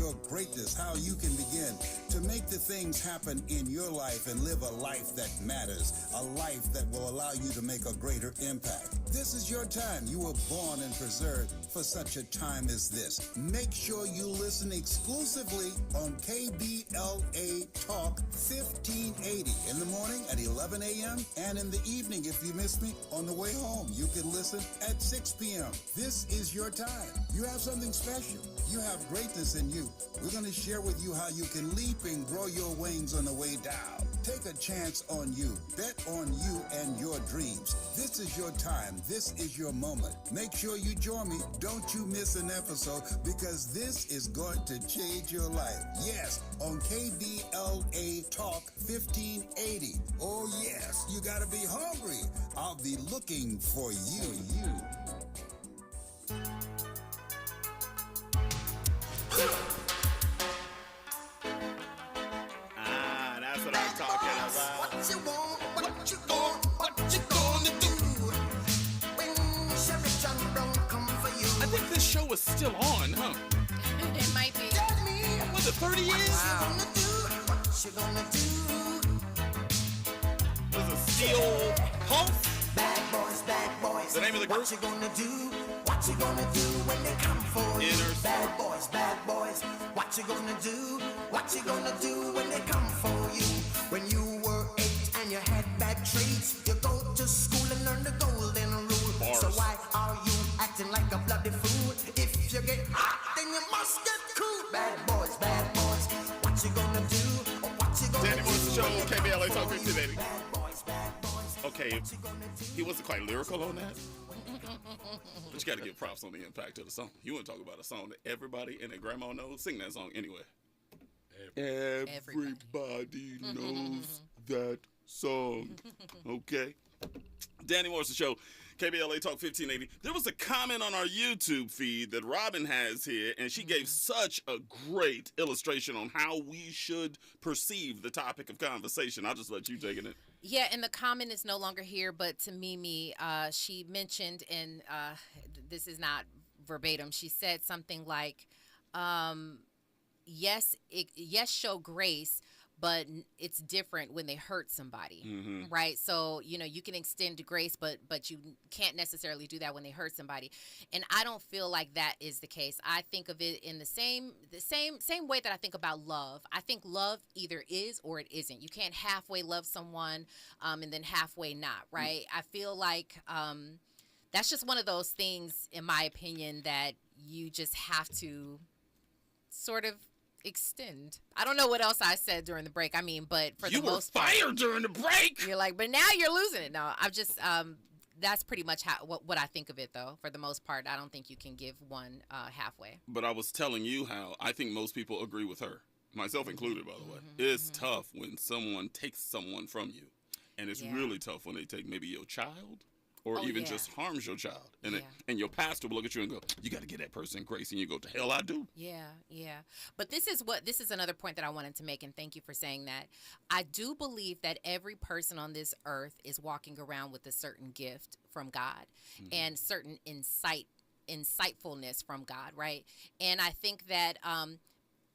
your greatness, how you can begin to make the things happen in your life and live a life that matters, a life that will allow you to make a greater impact. This is your time. You were born and preserved for such a time as this. Make sure you listen exclusively on KBLA Talk 1580 in the morning at 11 a.m. and in the evening, if you miss me, on the way home. You can listen at 6 p.m. This is your time. You have something special. You have greatness in you. We're going to share with you how you can leap and grow your wings on the way down. Take a chance on you. Bet on you and your dreams. This is your time. This is your moment. Make sure you join me. Don't you miss an episode, because this is going to change your life. Yes, on KBLA Talk 1580. Oh yes, you got to be hungry. I'll be looking for you. That's what I'm talking about. What you want, what you gonna do when Chevy Brown come for you? I think this show is still on, huh? It might be. Tell me, Was it 30 years? Wow. what you gonna do? Was it Steel Pulse? Bad boys. The name of the group? What you gonna do? What you gonna do when they come for you? Inner Bad boys. What you gonna do? What you gonna do when they come for you? When you were 8 and you had bad traits, you go to school and learn the golden rule. Bars. So why are you acting like a bloody fool? If you get hot, then you must get cool. Bad boys. What you gonna do? What you gonna Danny Morrison do? Show, when they KBLA come Talk for you? 1580. Bad boys. Okay, What you gonna do? he wasn't quite lyrical on that. But you got to give props on the impact of the song. You want to talk about a song that everybody and their grandma knows? Sing that song anyway. Everybody knows that song. Okay. Danny Morrison Show, KBLA Talk 1580. There was a comment on our YouTube feed that Robin has here, and she gave such a great illustration on how we should perceive the topic of conversation. I'll just let you take it in. Yeah, and the comment is no longer here, but to Mimi, she mentioned, and this is not verbatim, she said something like, yes, show grace, but it's different when they hurt somebody, right? So, you can extend grace, but you can't necessarily do that when they hurt somebody. And I don't feel like that is the case. I think of it in the same way that I think about love. I think love either is or it isn't. You can't halfway love someone and then halfway not, right? I feel like that's just one of those things, in my opinion, that you just have to sort of extend. I don't know what else I said during the break. I mean, but for the most part, you were fired during the break. you're like, but now you're losing it. No, I'm just that's pretty much what I think of it, though. For the most part, I don't think you can give one halfway. But I was telling you how I think most people agree with her, myself included, by the way. It's tough when someone takes someone from you, and it's really tough when they take maybe your child or even just harms your child. And and your pastor will look at you and go, you got to get that person grace. And you go, to hell I do. Yeah. But this is another point that I wanted to make, and thank you for saying that. I do believe that every person on this earth is walking around with a certain gift from God and certain insightfulness from God, right? And I think that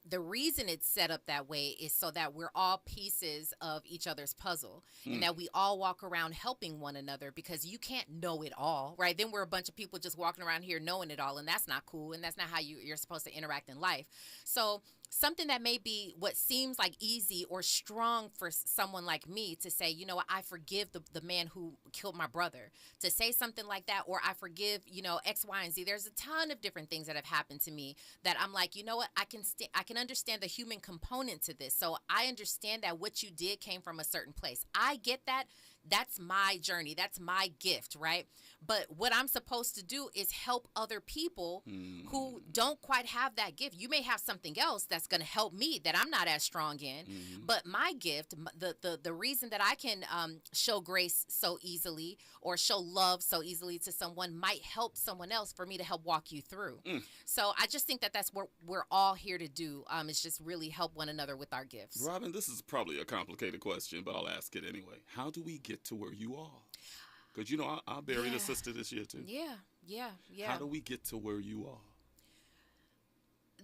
the reason it's set up that way is so that we're all pieces of each other's puzzle and that we all walk around helping one another, because you can't know it all, right? Then we're a bunch of people just walking around here knowing it all, and that's not cool, and that's not how you're supposed to interact in life. So something that may be what seems like easy or strong for someone like me to say, you know what, I forgive the man who killed my brother, to say something like that, or I forgive, X, Y, and Z. There's a ton of different things that have happened to me that I'm like, you know what, I can understand the human component to this. So I understand that what you did came from a certain place. I get that. That's my journey. That's my gift, right? But what I'm supposed to do is help other people who don't quite have that gift. You may have something else that's going to help me that I'm not as strong in, but my gift, the reason that I can show grace so easily or show love so easily to someone might help someone else for me to help walk you through. So I just think that that's what we're all here to do. Is just really help one another with our gifts. Robin, this is probably a complicated question, but I'll ask it anyway. How do we get to where you are? Because, I buried a sister this year, too. Yeah. How do we get to where you are?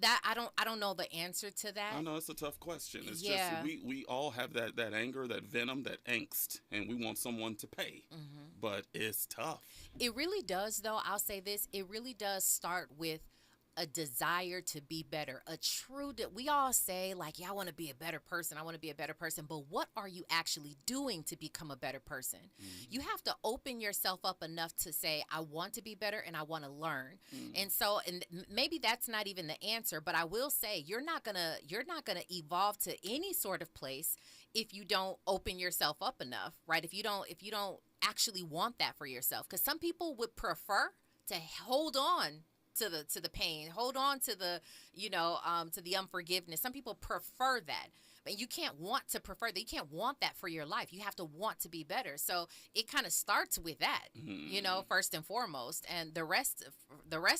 that I don't know the answer to that. I know it's a tough question. It's Yeah. just we all have that anger, that venom, that angst, and we want someone to pay. But it's tough. It really does, though. I'll say this. It really does start with a desire to be better. We all say, like, yeah, I want to be a better person. I want to be a better person. But what are you actually doing to become a better person? You have to open yourself up enough to say, I want to be better and I want to learn. And so, and maybe that's not even the answer, but I will say you're not gonna evolve to any sort of place if you don't open yourself up enough, right? If you don't actually want that for yourself. Because some people would prefer to hold on to the pain, hold on to the to the unforgiveness. Some people prefer that, but you can't want to prefer that. You can't want that for your life. You have to want to be better. So it kind of starts with that, first and foremost, and the rest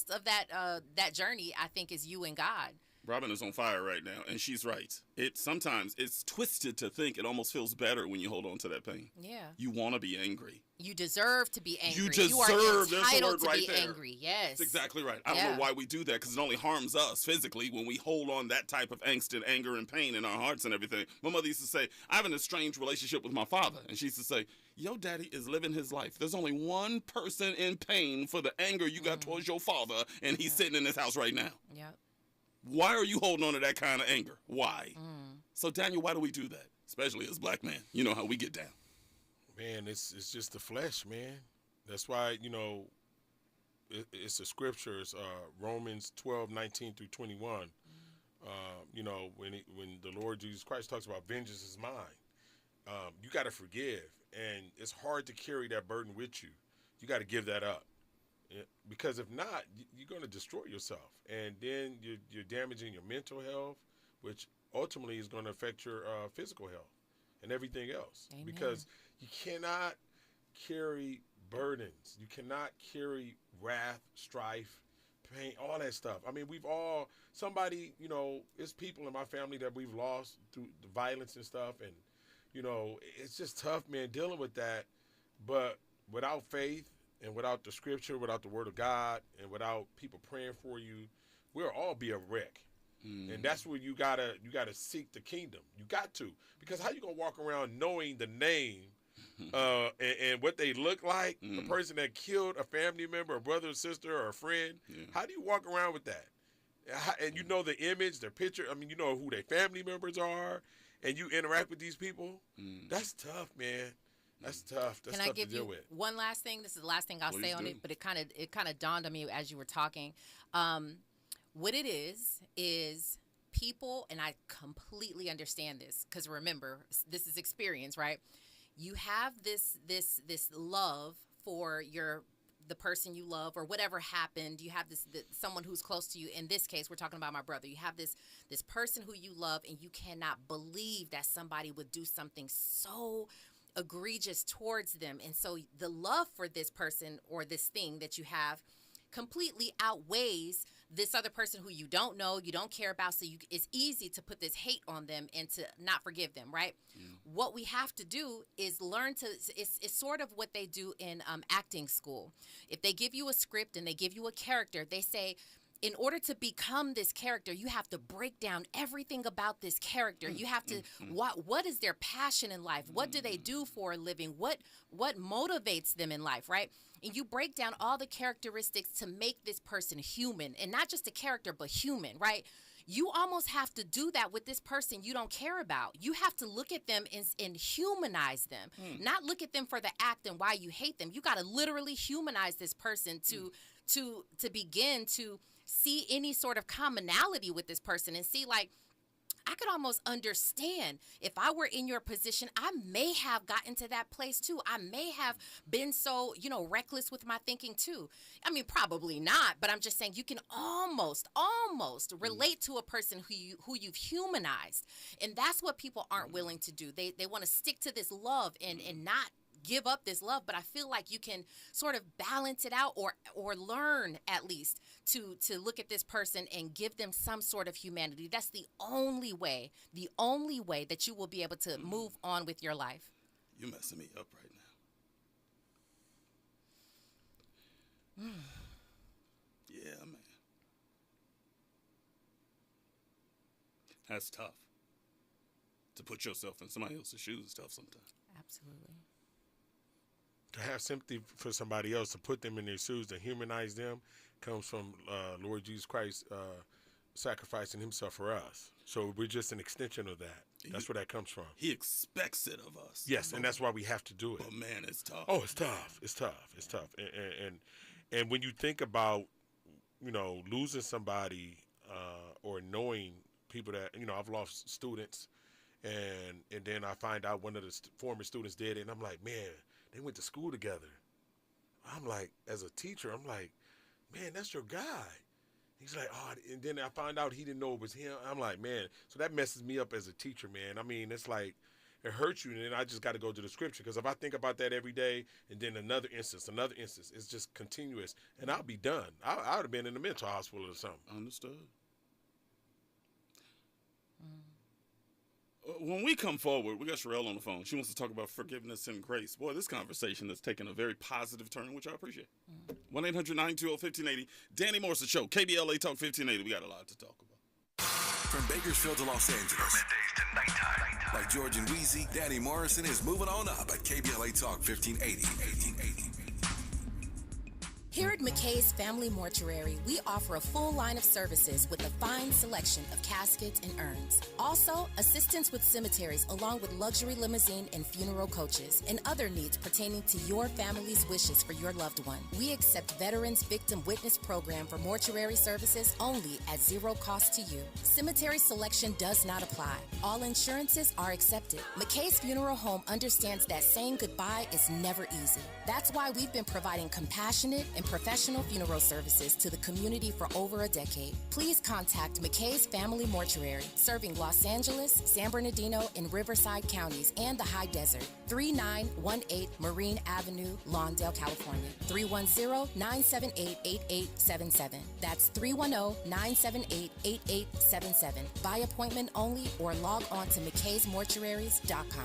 of that journey, I think, is you and God. Robin is on fire right now, and she's right. Sometimes it's twisted to think it almost feels better when you hold on to that pain. Yeah. You want to be angry. You deserve to be angry. You deserve. You are There's the entitled word to right be there. angry. Yes. That's exactly right. I don't know why we do that, because it only harms us physically when we hold on that type of angst and anger and pain in our hearts and everything. My mother used to say, I have an estranged relationship with my father. And she used to say, your daddy is living his life. There's only one person in pain for the anger you got towards your father, and he's sitting in this house right now. Yep. Why are you holding on to that kind of anger? Why? So, Daniel, why do we do that? Especially as black men. You know how we get down. Man, it's just the flesh, man. That's why, it's the scriptures, Romans 12:19 through 21. When the Lord Jesus Christ talks about vengeance is mine, you got to forgive. And it's hard to carry that burden with you. You got to give that up. Because if not, you're going to destroy yourself. And then you're damaging your mental health, which ultimately is going to affect your physical health and everything else. Amen. Because you cannot carry burdens. You cannot carry wrath, strife, pain, all that stuff. I mean, it's people in my family that we've lost through the violence and stuff. And, it's just tough, man, dealing with that. But without faith, and without the scripture, without the word of God, and without people praying for you, we'll all be a wreck. And that's where you gotta seek the kingdom. You got to, because how you gonna walk around knowing the name and what they look like, the person that killed a family member, a brother or sister or a friend? Yeah. How do you walk around with that? And you know the image, their picture. I mean, you know who their family members are, and you interact with these people. That's tough, man. That's tough. That's Can tough I give to deal you with. one last thing? This is the last thing I'll say on it, but it kind of dawned on me as you were talking. What it is people, and I completely understand this, because remember, this is experience, right? You have this love for the person you love, or whatever happened. You have someone who's close to you. In this case, we're talking about my brother. You have this person who you love, and you cannot believe that somebody would do something so egregious towards them. And so the love for this person or this thing that you have completely outweighs this other person who you don't know, you don't care about. So it's easy to put this hate on them and to not forgive them, right? What we have to do is learn to, it's sort of what they do in acting school. If they give you a script and they give you a character, they say, in order to become this character, you have to break down everything about this character. You have to, what is their passion in life? What do they do for a living? What motivates them in life, right? And you break down all the characteristics to make this person human, and not just a character, but human, right? You almost have to do that with this person you don't care about. You have to look at them and humanize them, not look at them for the act and why you hate them. You got to literally humanize this person to begin to see any sort of commonality with this person and see, like, I could almost understand if I were in your position, I may have gotten to that place too. I may have been so, reckless with my thinking too. I mean, probably not, but I'm just saying you can almost relate to a person who you've humanized. And that's what people aren't willing to do. They want to stick to this love and not give up this love, but I feel like you can sort of balance it out or learn at least to look at this person and give them some sort of humanity. That's the only way that you will be able to move on with your life. You're messing me up right now. Yeah, man. That's tough. To put yourself in somebody else's shoes is tough sometimes. Absolutely. To have sympathy for somebody else, to put them in their shoes, to humanize them, comes from Lord Jesus Christ sacrificing himself for us. So we're just an extension of that. That's where that comes from. He expects it of us. Yes, and that's why we have to do it. But man, it's tough. Oh, it's tough. It's tough. It's tough. And when you think about, losing somebody or knowing people that, I've lost students, and then I find out one of the former students did it, and I'm like, man, they went to school together. I'm like, as a teacher, I'm like, man, that's your guy. He's like, oh, and then I find out he didn't know it was him. I'm like, man, so that messes me up as a teacher, man. I mean, it's like, it hurts you, and then I just got to go to the scripture, because if I think about that every day, and then another instance, it's just continuous, and I'll be done. I would have been in the mental hospital or something. Understood. When we come forward, we got Sherelle on the phone. She wants to talk about forgiveness and grace. Boy, this conversation has taken a very positive turn, which I appreciate. 1-800-920-1580. Danny Morrison Show, KBLA Talk 1580. We got a lot to talk about. From Bakersfield to Los Angeles. From middays to nighttime. Like George and Wheezy, Danny Morrison is moving on up at KBLA Talk 1580. Here at McKay's Family Mortuary, we offer a full line of services with a fine selection of caskets and urns. Also, assistance with cemeteries along with luxury limousine and funeral coaches and other needs pertaining to your family's wishes for your loved one. We accept Veterans Victim Witness Program for mortuary services only at zero cost to you. Cemetery selection does not apply. All insurances are accepted. McKay's Funeral Home understands that saying goodbye is never easy. That's why we've been providing compassionate and professional funeral services to the community for over a decade. Please contact McKay's Family Mortuary, serving Los Angeles, San Bernardino, and Riverside counties and the High Desert. 3918 Marine Avenue, Lawndale, California. 310-978-8877. That's 310-978-8877. By appointment only or log on to mckaysmortuaries.com.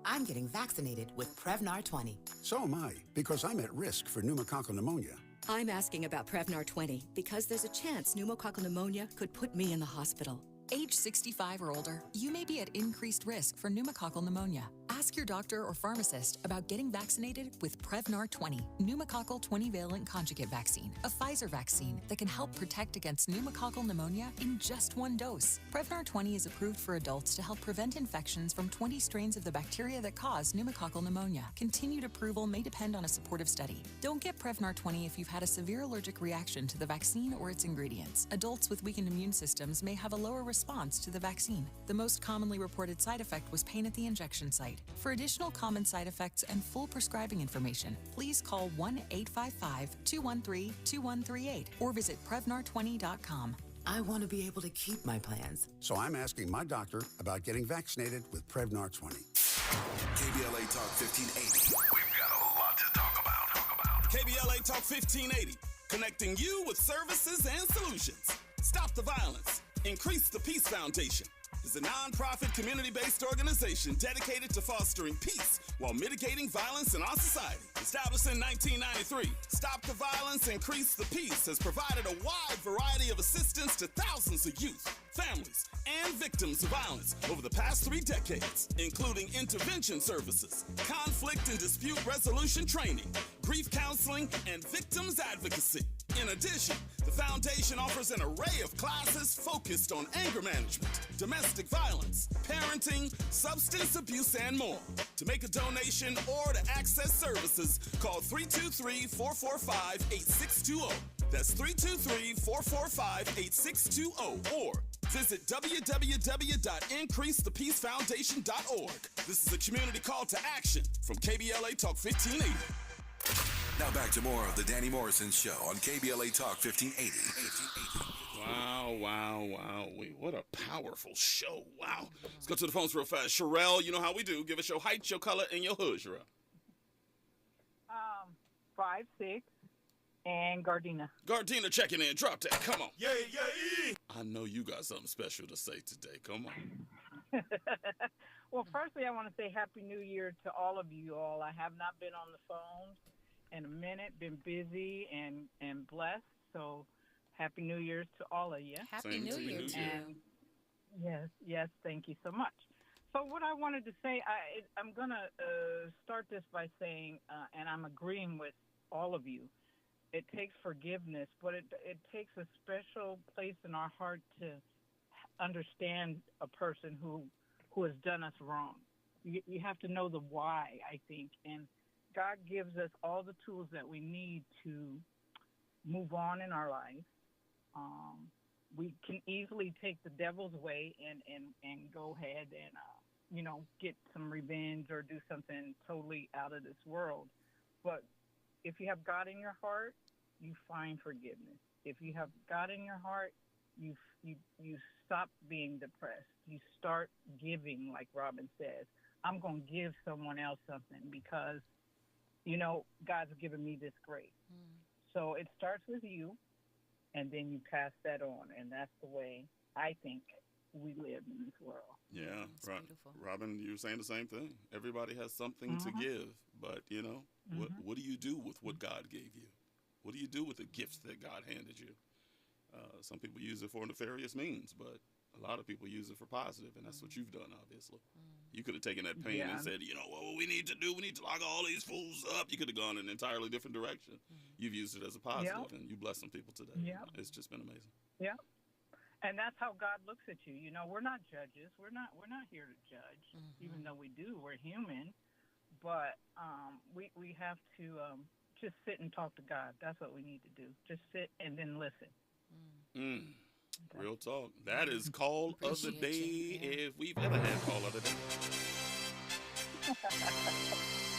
I'm getting vaccinated with Prevnar 20. So am I, because I'm at risk for pneumococcal pneumonia. I'm asking about Prevnar 20 because there's a chance pneumococcal pneumonia could put me in the hospital. Age 65 or older, you may be at increased risk for pneumococcal pneumonia. Ask your doctor or pharmacist about getting vaccinated with Prevnar 20, pneumococcal 20-valent conjugate vaccine, a Pfizer vaccine that can help protect against pneumococcal pneumonia in just one dose. Prevnar 20 is approved for adults to help prevent infections from 20 strains of the bacteria that cause pneumococcal pneumonia. Continued approval may depend on a supportive study. Don't get Prevnar 20 if you've had a severe allergic reaction to the vaccine or its ingredients. Adults with weakened immune systems may have a lower response to the vaccine. The most commonly reported side effect was pain at the injection site. For additional common side effects and full prescribing information, please call 1-855-213-2138 or visit Prevnar20.com. I want to be able to keep my plans. So I'm asking my doctor about getting vaccinated with Prevnar 20. KBLA Talk 1580. We've got a lot to talk about. KBLA Talk 1580, connecting you with services and solutions. Stop the violence. Increase the Peace Foundation is a nonprofit community-based organization dedicated to fostering peace while mitigating violence in our society. Established in 1993, Stop the Violence, Increase the Peace has provided a wide variety of assistance to thousands of youth, families, and victims of violence over the past 3 decades, including intervention services, conflict and dispute resolution training, grief counseling, and victims advocacy. In addition, the foundation offers an array of classes focused on anger management, domestic violence, parenting, substance abuse, and more. To make a donation or to access services, call 323-445-8620. That's 323-445-8620 or visit www.increasethepeacefoundation.org. This is a community call to action from KBLA Talk 1580. Now back to more of the Danny Morrison Show on KBLA Talk 1580. Wow. What a powerful show. Wow. Let's go to the phones real fast. Sherelle, you know how we do. Give us your height, your color, and your hood, Sherelle. 5'6", and Gardena. Gardena checking in. Drop that. Come on. Yeah. I know you got something special to say today. Come on. Well, firstly, I want to say Happy New Year to all of you all. I have not been on the phone in a minute. Been busy and blessed. So Happy New Year's to all of you. Happy New Year. And yes, thank you so much. So what I wanted to say, I'm going to start this by saying, and I'm agreeing with all of you, it takes forgiveness, but it takes a special place in our heart to understand a person who has done us wrong. You have to know the why, I think, and God gives us all the tools that we need to move on in our life. We can easily take the devil's way and go ahead and, get some revenge or do something totally out of this world. But if you have God in your heart, you find forgiveness. If you have God in your heart, you stop being depressed. You start giving, like Robin says. I'm going to give someone else something because, God's given me this grace. So it starts with you, and then you pass that on, and that's the way I think we live in this world. Yeah, right. Robin, you're saying the same thing. Everybody has something to give, but, what do you do with what God gave you? What do you do with the gifts that God handed you? Some people use it for nefarious means, but a lot of people use it for positive, and that's what you've done, obviously. You could have taken that pain and said, what we need to do, we need to lock all these fools up. You could have gone in an entirely different direction. You've used it as a positive, and you bless some people today. It's just been amazing. Yeah. And that's how God looks at you. We're not judges. We're not here to judge, even though we do. We're human. But we have to just sit and talk to God. That's what we need to do. Just sit and then listen. Real talk. That is call of the day, if we've ever had call of the day.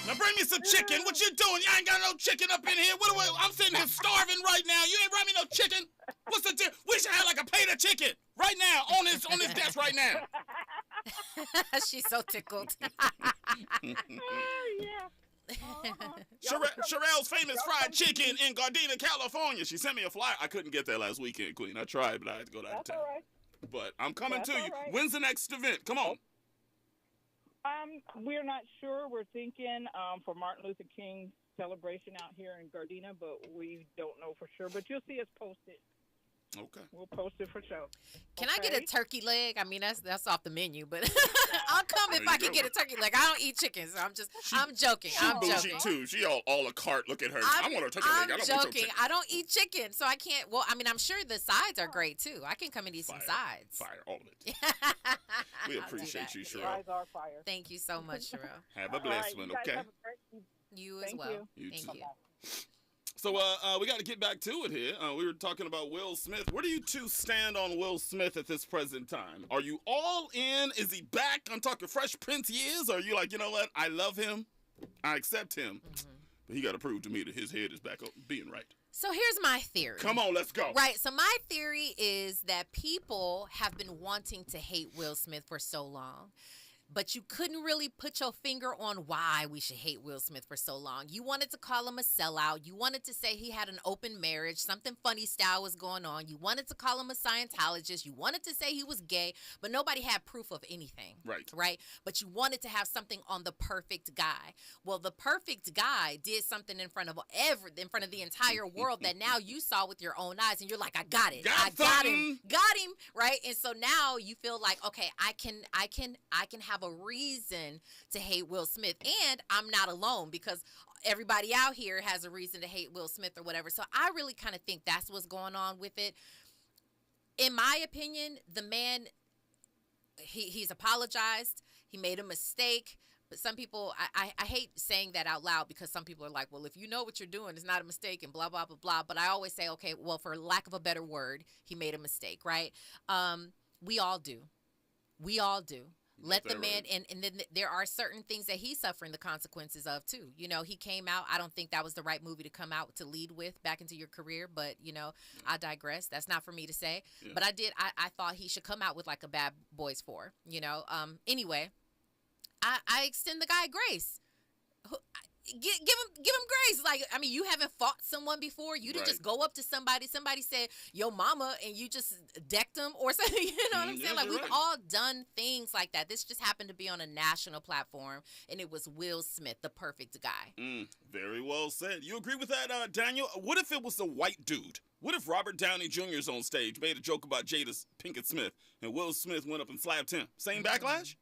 Now bring me some chicken. What you doing? You ain't got no chicken up in here. I'm sitting here starving right now. You ain't bring me no chicken. What's the deal? We should have like a plate of chicken right now on this desk right now. She's so tickled. Sherelle's famous fried chicken in Gardena, California. She sent me a flyer. I couldn't get there last weekend, Queen. I tried, but I had to go out of town. All right. But I'm coming to you. Right. When's the next event? Come on. We're not sure. We're thinking for Martin Luther King's celebration out here in Gardena, but we don't know for sure. But you'll see us post it. Okay. We'll post it for sure. Can I get a turkey leg? I mean, that's off the menu, but I'll come if I can get a turkey leg. I don't eat chicken, so I'm joking. I'm bougie joking. too. She all a cart. Look at her. I want a turkey leg. I'm joking. I don't eat chicken, so I can't. Well, I mean, I'm sure the sides are great too. I can come and eat some sides. Fire, all of it. We appreciate you, Sherelle. Sides are fire. Thank you so much, Sherelle. Have a blessed one, okay? You as well. You Thank too. you. So we got to get back to it here. We were talking about Will Smith. Where do you two stand on Will Smith at this present time? Are you all in? Is he back? I'm talking Fresh Prince years. Or are you like, you know what? I love him. I accept him. But he got to prove to me that his head is back up being right. So here's my theory. Come on, let's go. Right. So my theory is that people have been wanting to hate Will Smith for so long. But you couldn't really put your finger on why we should hate Will Smith for so long. You wanted to call him a sellout. You wanted to say he had an open marriage. Something funny style was going on. You wanted to call him a Scientologist. You wanted to say he was gay, but nobody had proof of anything. Right. Right? But you wanted to have something on the perfect guy. Well, the perfect guy did something in front of the entire world that now you saw with your own eyes, and you're like, I got it. I got him. Got him. Right? And so now you feel like, okay, I can have a reason to hate Will Smith, and I'm not alone because everybody out here has a reason to hate Will Smith or whatever. So I really kind of think that's what's going on with it. In my opinion, the man, he's apologized. He made a mistake. But some people, I hate saying that out loud because some people are like, well, if you know what you're doing, it's not a mistake and blah, blah, blah, blah. But I always say, okay, well, for lack of a better word, he made a mistake, right? We all do. We all do. Let the man, and then there are certain things that he's suffering the consequences of too. You know, he came out. I don't think that was the right movie to come out to lead with back into your career, but you know, I digress. That's not for me to say. Yeah. But I thought he should come out with like a Bad Boys 4. You know. Anyway, I extend the guy grace. give him grace. Like, I mean, you haven't fought someone before. You didn't just go up to somebody said your mama and you just decked them or something. You know what I'm saying? Like, we've all done things like that. This just happened to be on a national platform, and it was Will Smith, the perfect guy. Very well said. You agree with that, Daniel? What if it was a white dude? What if Robert Downey Jr.'s on stage, made a joke about Jada Pinkett Smith, and Will Smith went up and slapped him? Same backlash?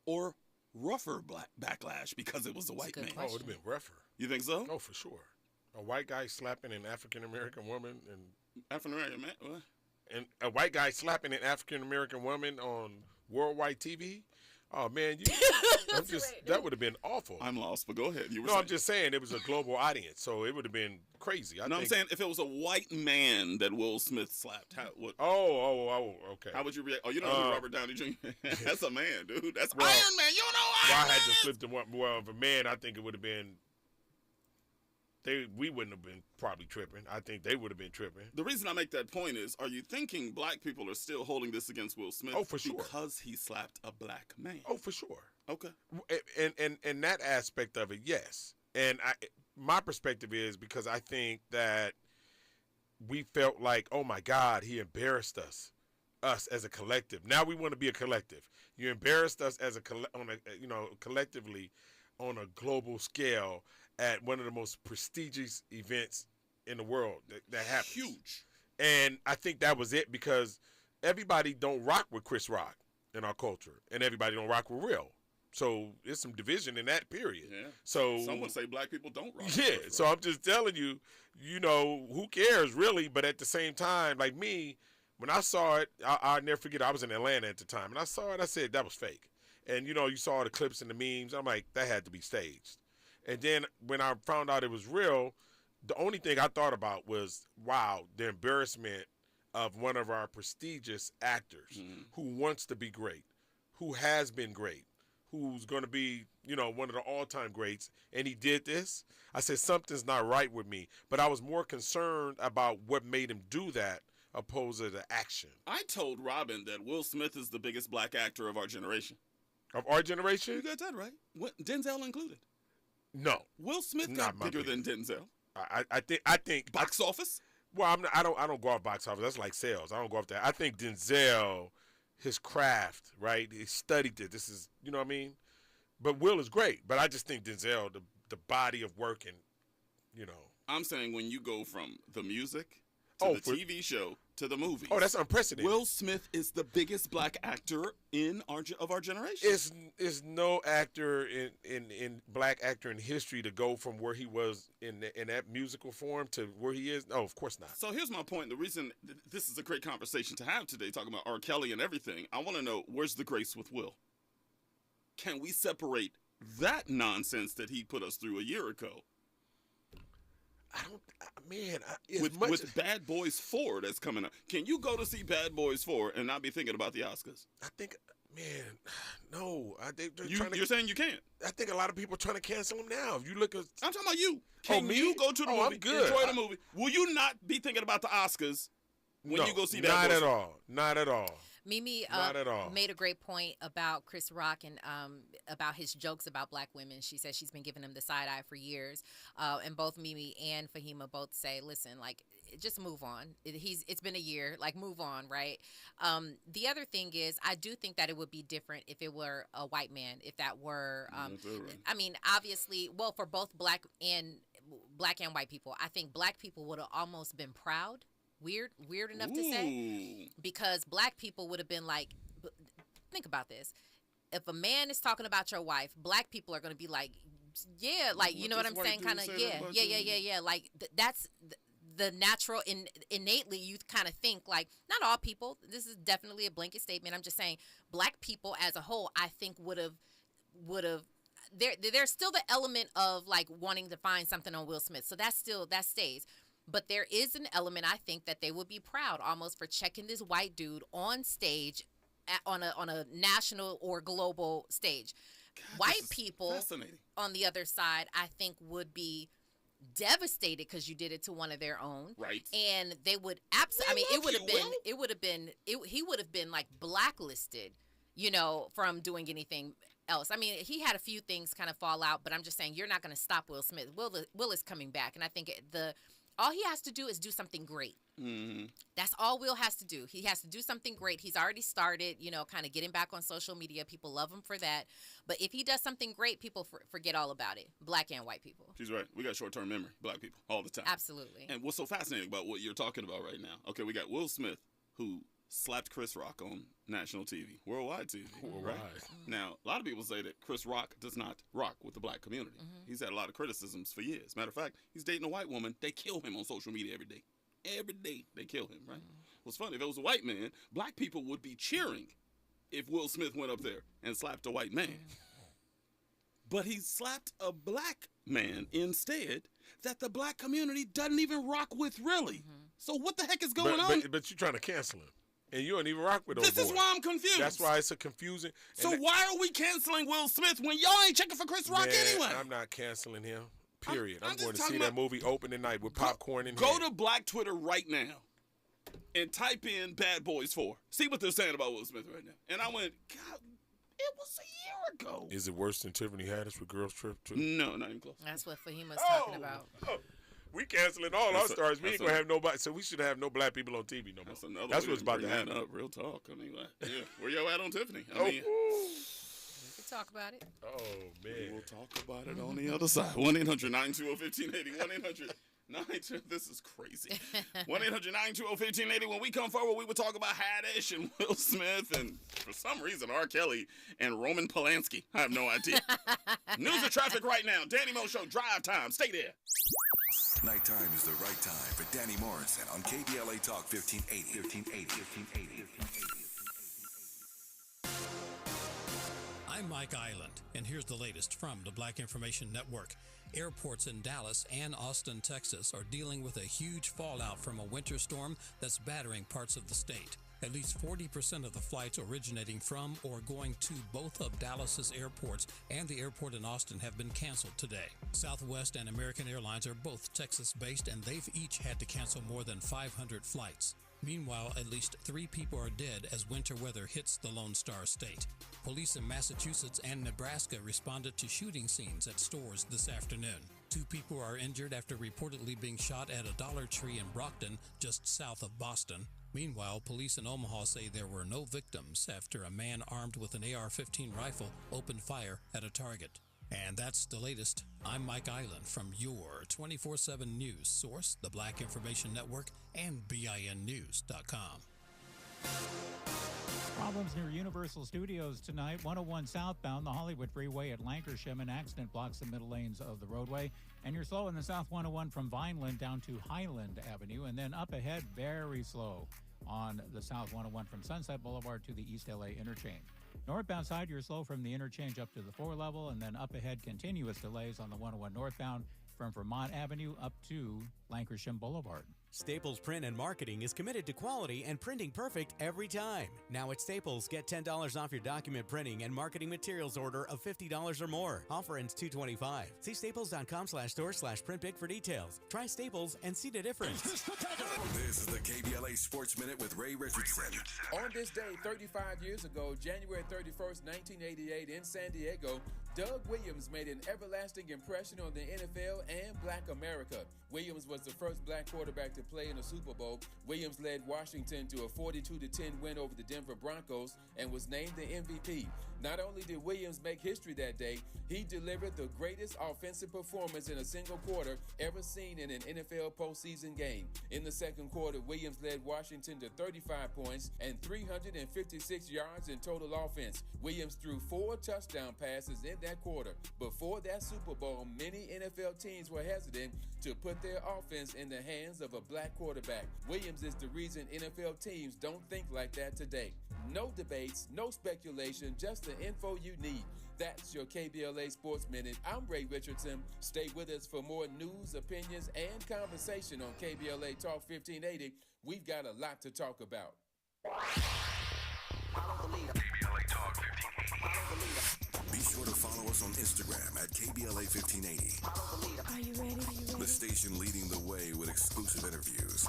Or rougher backlash because it was a white man? Oh, it would have been rougher. You think so? Oh, for sure. A white guy slapping an African-American woman and... African-American man? What? And a white guy slapping an African-American woman on worldwide TV? Oh, man, that would have been awful. I'm lost, but go ahead. I'm just saying it was a global audience, so it would have been crazy. I'm saying if it was a white man that Will Smith slapped, how would... okay. How would you react? Oh, you don't know who Robert Downey Jr. That's a man, dude. That's Iron Man. You don't know Iron Man. I had to flip the one. Well, if a man, I think it would have been... We wouldn't have been probably tripping. I think they would have been tripping. The reason I make that point is, are you thinking black people are still holding this against Will Smith? Oh, for sure. Because he slapped a black man. Oh, for sure. Okay. And that aspect of it, yes. And my perspective is because I think that we felt like, oh my God, he embarrassed us as a collective. Now we want to be a collective. You embarrassed us as collectively on a global scale at one of the most prestigious events in the world that happens. Huge. And I think that was it because everybody don't rock with Chris Rock in our culture, and everybody don't rock with Will. So there's some division in that period. Yeah. So some would say black people don't rock. Yeah. So I'm just telling you, who cares really? But at the same time, like me, when I saw it, I'll never forget. I was in Atlanta at the time, and I saw it. I said that was fake. And you saw the clips and the memes. I'm like, that had to be staged. And then when I found out it was real, the only thing I thought about was, wow, the embarrassment of one of our prestigious actors who wants to be great, who has been great, who's going to be, one of the all-time greats, and he did this. I said, something's not right with me. But I was more concerned about what made him do that opposed to the action. I told Robin that Will Smith is the biggest black actor of our generation. Of our generation? You got that right. Denzel included. No, Will Smith got bigger than Denzel. I think box office. Well, I don't go off box office. That's like sales. I don't go off that. I think Denzel, his craft, right? He studied it. This is, you know what I mean. But Will is great. But I just think Denzel, the body of work and, I'm saying when you go from the music to the TV show to the movies. Oh, that's unprecedented. Will Smith is the biggest black actor of our generation. It's no actor in black actor in history to go from where he was in that musical form to where he is. No, of course not. So here's my point. The reason this is a great conversation to have today, talking about R. Kelly and everything, I want to know, where's the grace with Will? Can we separate that nonsense that he put us through a year ago? With Bad Boys 4 that's coming up. Can you go to see Bad Boys 4 and not be thinking about the Oscars? I think, no. You're saying you can't? I think a lot of people are trying to cancel him now. If you look at... I'm talking about you. Can you go to the movie, I'm good. enjoy the movie? Will you not be thinking about the Oscars when you go see Bad Boys? Not at all. Not at all. Mimi made a great point about Chris Rock and about his jokes about black women. She said she's been giving him the side eye for years. And both Mimi and Fahima both say, listen, like, just move on. It's been a year. Like, move on, right? The other thing is, I do think that it would be different if it were a white man, if that were, I mean, obviously, well, for both black and white people, I think black people would have almost been proud. Weird enough to say, because black people would have been like, think about this. If a man is talking about your wife, black people are going to be like, yeah, like, you know what I'm saying? Kind of, yeah. Like, that's the natural, innately, you kind of think, like, not all people, this is definitely a blanket statement. I'm just saying, black people as a whole, I think would have, there's still the element of, like, wanting to find something on Will Smith. So that stays. But there is an element, I think, that they would be proud almost for checking this white dude on stage on a national or global stage. White people on the other side, I think, would be devastated because you did it to one of their own. Right. And they would absolutely, I mean, he would have been like blacklisted, from doing anything. else. I mean, he had a few things kind of fall out, but I'm just saying you're not going to stop Will Smith. Will is coming back, and I think all he has to do is do something great. Mm-hmm. That's all Will has to do. He has to do something great. He's already started, kind of getting back on social media. People love him for that. But if he does something great, people forget all about it, black and white people. She's right. We got short-term memory, black people, all the time. Absolutely. And what's so fascinating about what you're talking about right now, okay, we got Will Smith, who slapped Chris Rock on national TV, worldwide TV. Worldwide. Right? Now, a lot of people say that Chris Rock does not rock with the black community. Mm-hmm. He's had a lot of criticisms for years. Matter of fact, he's dating a white woman. They kill him on social media every day. Every day they kill him, right? Well, it's funny. If it was a white man, black people would be cheering if Will Smith went up there and slapped a white man. But he slapped a black man instead that the black community doesn't even rock with, really. Mm-hmm. So what the heck is going on? But you're trying to cancel him. And you don't even rock with those This is why I'm confused. That's why it's a confusing. So why are we canceling Will Smith when y'all ain't checking for Chris Rock anyway? I'm not canceling him. Period. I'm just going to talking see that movie opening night with popcorn in Go to Black Twitter right now and type in Bad Boys 4. See what they're saying about Will Smith right now. And I went, God, it was a year ago. Is it worse than Tiffany Haddish with Girls Trip too? No, not even close. That's what Fahima's talking about. We canceling all our stars. We ain't going to have nobody. So we should have no black people on TV no more. That's what's about to happen. Up, real talk. I mean, where y'all at on Tiffany? I mean, we can talk about it. Oh, man. We will talk about it on the other side. 1-800-920-1580. 1-800-920. This is crazy. 1-800-920-1580. When we come forward, we will talk about Haddish and Will Smith and, for some reason, R. Kelly and Roman Polanski. I have no idea. News and traffic right now. Danny Mo Show, drive time. Stay there. Nighttime is the right time for Danny Morrison on KBLA Talk 1580. I'm Mike Island, and here's the latest from the Black Information Network. Airports in Dallas and Austin, Texas are dealing with a huge fallout from a winter storm that's battering parts of the state. At least 40% of the flights originating from or going to both of Dallas's airports and the airport in Austin have been canceled today. Southwest and American Airlines are both Texas-based, and they've each had to cancel more than 500 flights. Meanwhile, at least 3 people are dead as winter weather hits the Lone Star State. Police in Massachusetts and Nebraska responded to shooting scenes at stores this afternoon. 2 people are injured after reportedly being shot at a Dollar Tree in Brockton, just south of Boston. Meanwhile, police in Omaha say there were no victims after a man armed with an AR-15 rifle opened fire at a Target. And that's the latest. I'm Mike Island from your 24/7 news source, the Black Information Network, and BINnews.com. Problems near Universal Studios tonight. 101 southbound, the Hollywood Freeway at Lancashire. An accident blocks the middle lanes of the roadway. And you're slow in the South 101 from Vineland down to Highland Avenue. And then up ahead, very slow on the South 101 from Sunset Boulevard to the East LA interchange. Northbound side, you're slow from the interchange up to the 4 level. And then up ahead, continuous delays on the 101 northbound from Vermont Avenue up to Lancashire Boulevard. Staples Print and Marketing is committed to quality and printing perfect every time. Now at Staples, get $10 off your document printing and marketing materials order of $50 or more. Offer ends 2/25. See staples.com/store/printbig for details. Try Staples and see the difference. This is the KBLA Sports Minute with Ray Richardson. On this day, 35 years ago, January 31st, 1988, in San Diego, Doug Williams made an everlasting impression on the NFL and Black America. Williams was the first black quarterback to play in a Super Bowl. Williams led Washington to a 42-10 win over the Denver Broncos and was named the MVP. Not only did Williams make history that day, he delivered the greatest offensive performance in a single quarter ever seen in an NFL postseason game. In the second quarter, Williams led Washington to 35 points and 356 yards in total offense. Williams threw 4 touchdown passes in that quarter. Before that Super Bowl, many NFL teams were hesitant to put their offense in the hands of a black quarterback. Williams is the reason NFL teams don't think like that today. No debates, no speculation, just the info you need. That's your KBLA Sports Minute. I'm Ray Richardson. Stay with us for more news, opinions, and conversation on KBLA Talk 1580. We've got a lot to talk about. KBLA Talk 1580. Be sure to follow us on Instagram at KBLA 1580. Are you ready? The station leading the way with exclusive interviews,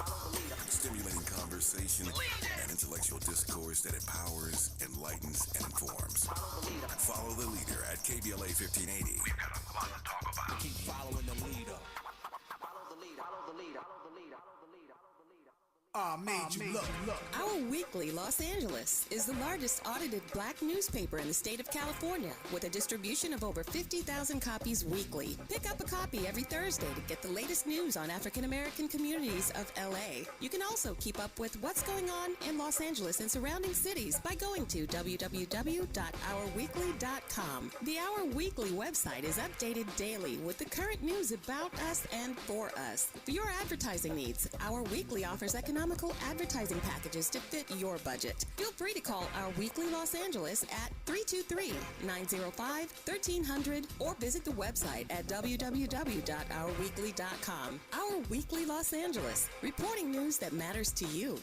stimulating conversation, and intellectual discourse that empowers, enlightens, and informs. Follow the leader at KBLA 1580. We've got a lot to talk about. Keep following the leader. Our Weekly Los Angeles is the largest audited black newspaper in the state of California with a distribution of over 50,000 copies weekly. Pick up a copy every Thursday to get the latest news on African American communities of LA. You can also keep up with what's going on in Los Angeles and surrounding cities by going to www.ourweekly.com. The Our Weekly website is updated daily with the current news about us and for us. For your advertising needs, Our Weekly offers economical advertising packages to fit your budget. Feel free to call Our Weekly Los Angeles at 323-905-1300 or visit the website at www.ourweekly.com. Our Weekly Los Angeles, reporting news that matters to you.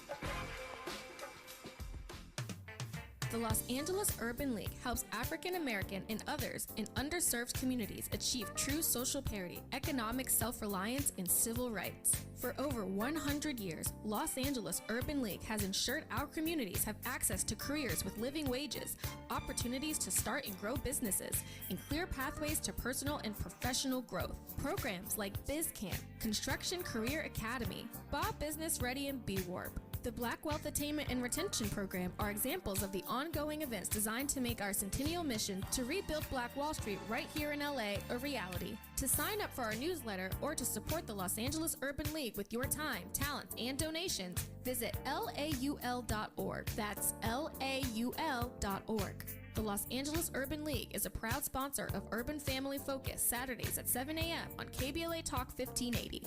The Los Angeles Urban League helps African American and others in underserved communities achieve true social parity, economic self-reliance, and civil rights. For over 100 years, Los Angeles Urban League has ensured our communities have access to careers with living wages, opportunities to start and grow businesses, and clear pathways to personal and professional growth. Programs like BizCamp, Construction Career Academy, Bob Business Ready, and B-Warp. The Black Wealth Attainment and Retention Program are examples of the ongoing events designed to make our centennial mission to rebuild Black Wall Street right here in LA a reality. To sign up for our newsletter or to support the Los Angeles Urban League with your time, talents, and donations, visit laul.org. That's laul.org. The Los Angeles Urban League is a proud sponsor of Urban Family Focus, Saturdays at 7 a.m. on KBLA Talk 1580.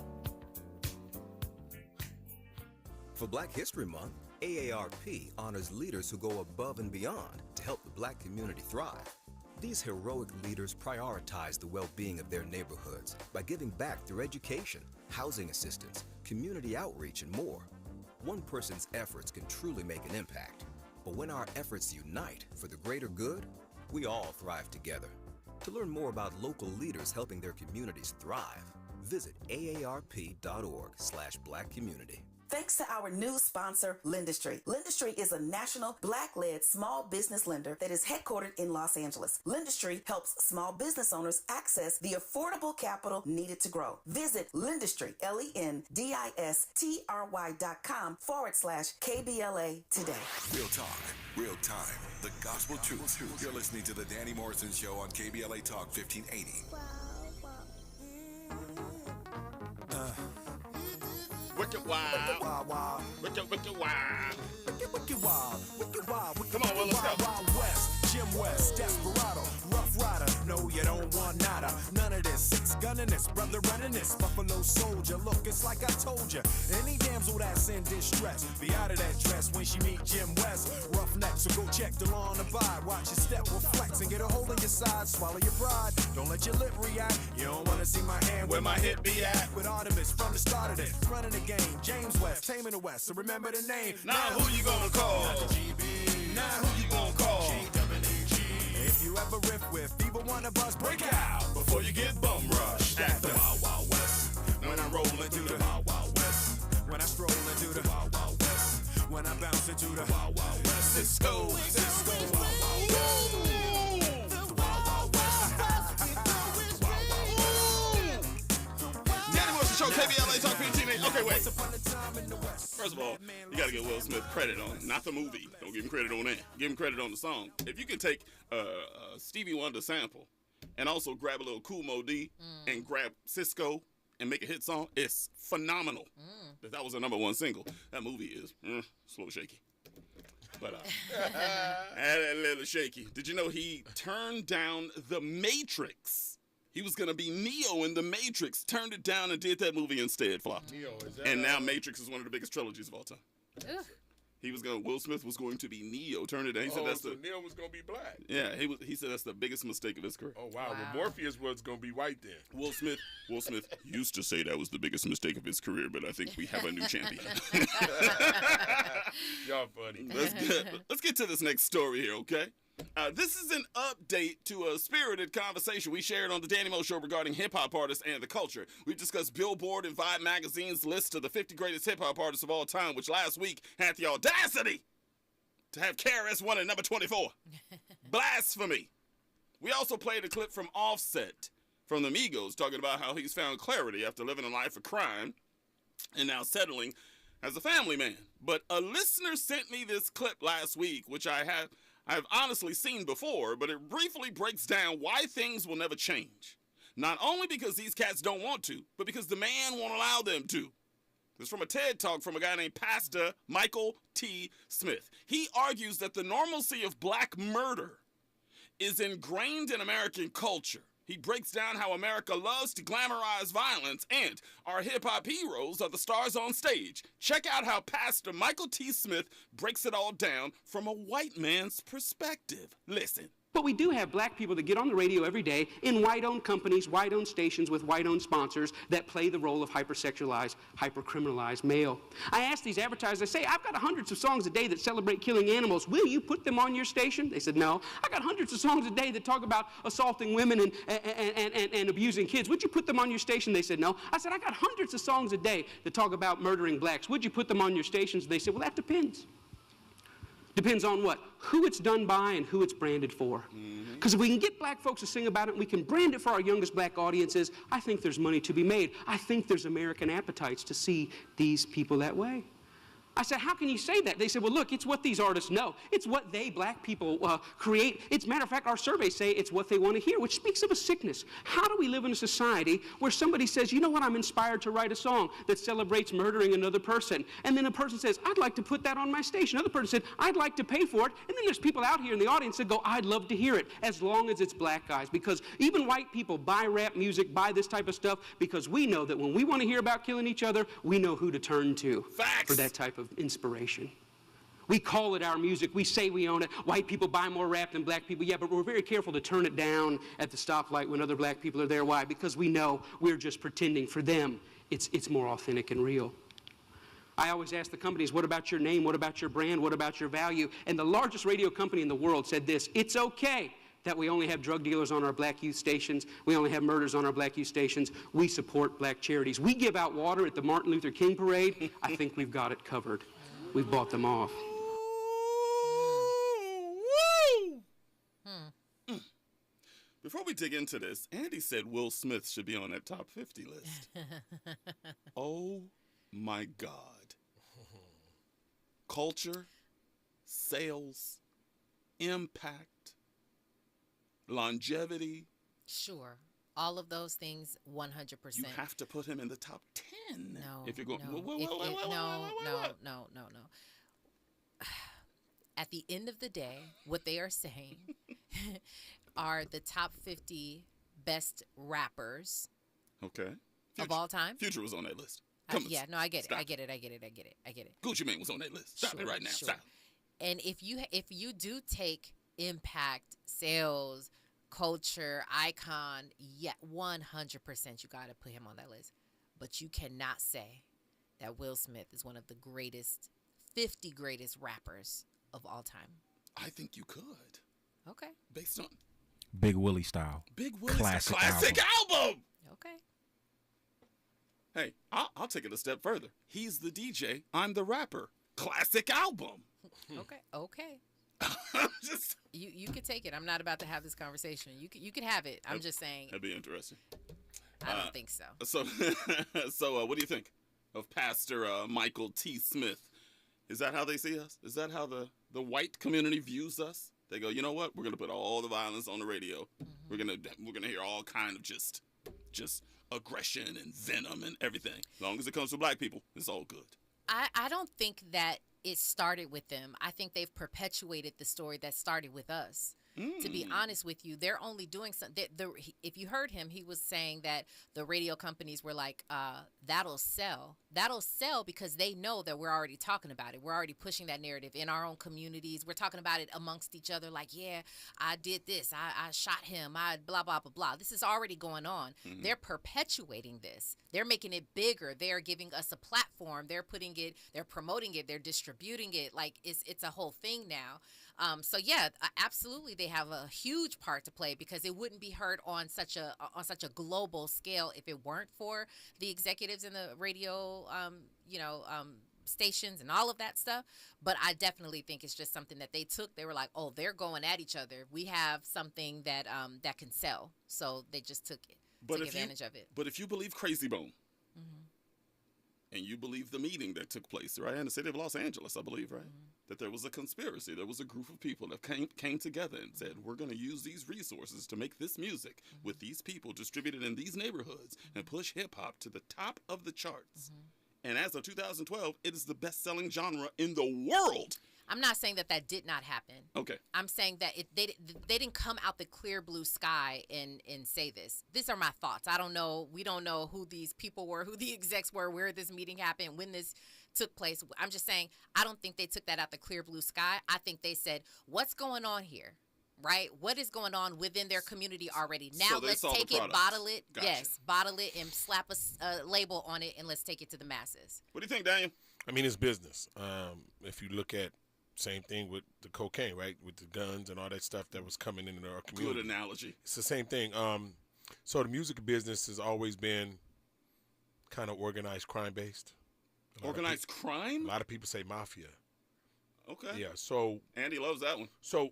For Black History Month, AARP honors leaders who go above and beyond to help the black community thrive. These heroic leaders prioritize the well-being of their neighborhoods by giving back through education, housing assistance, community outreach, and more. One person's efforts can truly make an impact, but when our efforts unite for the greater good, we all thrive together. To learn more about local leaders helping their communities thrive, visit aarp.org/blackcommunity. Thanks to our new sponsor, Lendistry. Lendistry is a national Black-led small business lender that is headquartered in Los Angeles. Lendistry helps small business owners access the affordable capital needed to grow. Visit Lendistry, LENDISTRY.com/KBLA today. Real talk, real time, the gospel truth. You're listening to the Danny Morrison Show on KBLA Talk 1580. Wicked wild. Wicked wild. Come on, well, let's go. Wild West, Jim West, Desperado, Rough Rider. No, you don't want nada. None of this. Six gunning this, brother running this. Buffalo Soldier. Look, it's like I told you. Any damsel that's in distress, be out of that dress when she meet Jim West. Roughneck, so go check the law and abide. Watch your step, reflex, and get a hole in your side. Swallow your pride. Don't let your lip react. You don't want to see my hand where my hip be at. With Artemis from the start of it, running the game. James West, taming the West. So remember the name. Now who you gonna call? Now who you gonna call? If you ever riff with either one of us, break out before you get bum rushed. At the Wild Wild West, when I roll into the Wild Wild West, when I stroll into the Wild Wild West, when I bounce into the Wild Wild West. Cisco, Cisco, Wild Wild West. The Wild Wild West. Danny Morrison Show, KBLA Talk 1580. Okay, wait. First of all, you gotta give Will Smith credit on, not the movie. Don't give him credit on that. Give him credit on the song. If you can take Stevie Wonder sample and also grab a little Cool Mo D and grab Cisco and make a hit song, it's phenomenal. That was a #1 single. That movie is slow shaky. But a little shaky. Did you know he turned down The Matrix? He was going to be Neo in The Matrix, turned it down and did that movie instead, flopped. Neo, is that and now Matrix is one of the biggest trilogies of all time. Ugh. Will Smith was going to be Neo, turned it down. He said that's so Neo was going to be black. Yeah, he said that's the biggest mistake of his career. Oh, wow. Well, Morpheus was going to be white then. Will Smith used to say that was the biggest mistake of his career, but I think we have a new champion. Y'all funny. Let's get to this next story here, okay? This is an update to a spirited conversation we shared on the Danny Mo Show regarding hip-hop artists and the culture. We discussed Billboard and Vibe magazine's list of the 50 greatest hip-hop artists of all time, which last week had the audacity to have KRS-One at number 24. Blasphemy. We also played a clip from Offset from the Migos talking about how he's found clarity after living a life of crime and now settling as a family man. But a listener sent me this clip last week, which I've honestly seen before, but it briefly breaks down why things will never change. Not only because these cats don't want to, but because the man won't allow them to. This is from a TED Talk from a guy named Pastor Michael T. Smith. He argues that the normalcy of black murder is ingrained in American culture. He breaks down how America loves to glamorize violence, and our hip-hop heroes are the stars on stage. Check out how Pastor Michael T. Smith breaks it all down from a white man's perspective. Listen. But we do have black people that get on the radio every day in white-owned companies, white-owned stations with white-owned sponsors that play the role of hypersexualized, hypercriminalized male. I ask these advertisers, I say, I've got hundreds of songs a day that celebrate killing animals. Will you put them on your station? They said, no. I got hundreds of songs a day that talk about assaulting women and abusing kids. Would you put them on your station? They said, no. I said, I got hundreds of songs a day that talk about murdering blacks. Would you put them on your stations? They said, well, that depends. Depends on what? Who it's done by and who it's branded for. Because if we can get black folks to sing about it and we can brand it for our youngest black audiences, I think there's money to be made. I think there's American appetites to see these people that way. I said, how can you say that? They said, well, look, it's what these artists know. It's what they, black people, create. It's, matter of fact, our surveys say it's what they want to hear, which speaks of a sickness. How do we live in a society where somebody says, you know what, I'm inspired to write a song that celebrates murdering another person. And then a person says, I'd like to put that on my station. Another person said, I'd like to pay for it. And then there's people out here in the audience that go, I'd love to hear it, as long as it's black guys. Because even white people buy rap music, buy this type of stuff, because we know that when we want to hear about killing each other, we know who to turn to. Facts. For that type of inspiration. We call it our music. We say we own it. White people buy more rap than black people. Yeah, but we're very careful to turn it down at the stoplight when other black people are there. Why? Because we know we're just pretending. For them, it's more authentic and real. I always ask the companies, what about your name? What about your brand? What about your value? And the largest radio company in the world said this, it's okay that we only have drug dealers on our black youth stations. We only have murders on our black youth stations. We support black charities. We give out water at the Martin Luther King parade. I think we've got it covered. We've bought them off. Before we dig into this, Andy said Will Smith should be on that top 50 list. Oh my God. Culture, sales, impact, longevity. Sure. All of those things, 100%. You have to put him in the top 10. No. If you're going, no. At the end of the day, what they are saying are the top 50 best rappers. Okay. Of all time. Future was on that list. Yeah, no, I get it. I get it. Gucci Mane was on that list. Stop it right now. Sure. Stop. And if you do take impact, sales, culture, icon, yeah, 100% you got to put him on that list. But you cannot say that Will Smith is one of the 50 greatest rappers of all time. I think you could. Okay. Based on Big Willie style. Big Willie classic album. Okay. Hey, I'll take it a step further. He's the DJ. I'm the rapper. Classic album. Okay. You could take it. I'm not about to have this conversation. You could have it. I'm just saying. That'd be interesting. I don't think so. So what do you think of Pastor Michael T. Smith? Is that how they see us? Is that how the white community views us? They go, you know what? We're gonna put all the violence on the radio. Mm-hmm. We're gonna hear all kind of just aggression and venom and everything. As long as it comes from black people, it's all good. I don't think that it started with them. I think they've perpetuated the story that started with us. To be honest with you, they're only doing something. If you heard him, he was saying that the radio companies were like, that'll sell. That'll sell because they know that we're already talking about it. We're already pushing that narrative in our own communities. We're talking about it amongst each other like, yeah, I did this. I shot him. I blah, blah, blah, blah. This is already going on. Mm-hmm. They're perpetuating this. They're making it bigger. They're giving us a platform. They're putting it, they're promoting it. They're distributing it. Like it's a whole thing now. So yeah, absolutely, they have a huge part to play because it wouldn't be heard on such a global scale if it weren't for the executives in the radio, stations and all of that stuff. But I definitely think it's just something that they took. They were like, oh, they're going at each other. We have something that that can sell. So they just took advantage of it. But if you believe Crazy Bone, and you believe the meeting that took place right in the city of Los Angeles, I believe, right? That there was a conspiracy. There was a group of people that came together and said, we're going to use these resources to make this music with these people distributed in these neighborhoods and push hip-hop to the top of the charts. And as of 2012, it is the best-selling genre in the world. I'm not saying that did not happen. Okay. I'm saying that they didn't come out the clear blue sky and say this. These are my thoughts. I don't know. We don't know who these people were, who the execs were, where this meeting happened, when this took place. I'm just saying I don't think they took that out the clear blue sky. I think they said, what's going on here? Right? What is going on within their community already? Now let's take it, bottle it. Gotcha. Yes, bottle it and slap a label on it and let's take it to the masses. What do you think, Daniel? I mean, it's business. If you look at same thing with the cocaine, right? With the guns and all that stuff that was coming into our community. Good analogy. It's the same thing. So the music business has always been kind of organized crime-based. Organized crime? A lot of people say mafia. Okay. Yeah. So Andy loves that one. So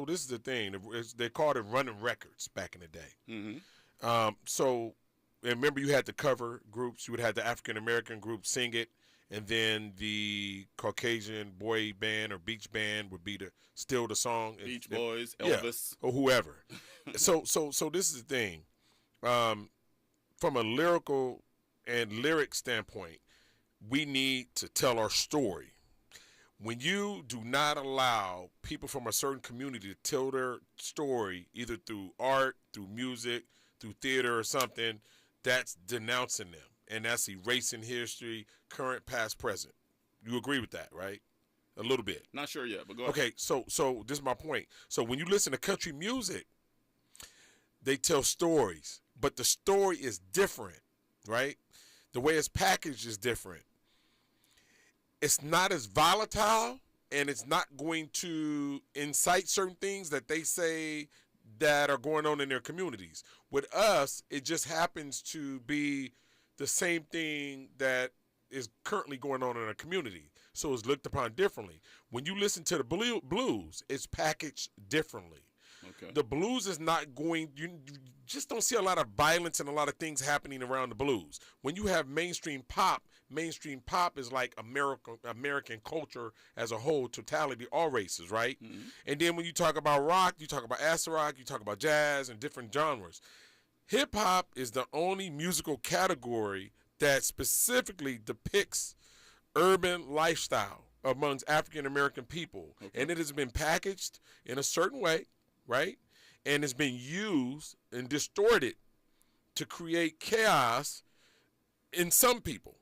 this is the thing. They called it running records back in the day. So and remember, you had the cover groups. You would have the African American group sing it. And then the Caucasian boy band or beach band would be steal the song. Beach Boys, Elvis. Yeah, or whoever. So this is the thing. From a lyrical and lyric standpoint, we need to tell our story. When you do not allow people from a certain community to tell their story, either through art, through music, through theater or something, that's denouncing them. And that's erasing history, current, past, present. You agree with that, right? A little bit. Not sure yet, but go ahead. Okay, so this is my point. So when you listen to country music, they tell stories, but the story is different, right? The way it's packaged is different. It's not as volatile, and it's not going to incite certain things that they say that are going on in their communities. With us, it just happens to be the same thing that is currently going on in our community. So it's looked upon differently. When you listen to the blues, it's packaged differently. Okay. The blues is not going, you just don't see a lot of violence and a lot of things happening around the blues. When you have mainstream pop is like American culture as a whole, totality, all races, right? And then when you talk about rock, you talk about acid rock, you talk about jazz and different genres. Hip-hop is the only musical category that specifically depicts urban lifestyle amongst African-American people. Okay. And it has been packaged in a certain way, right? And it's been used and distorted to create chaos in some people.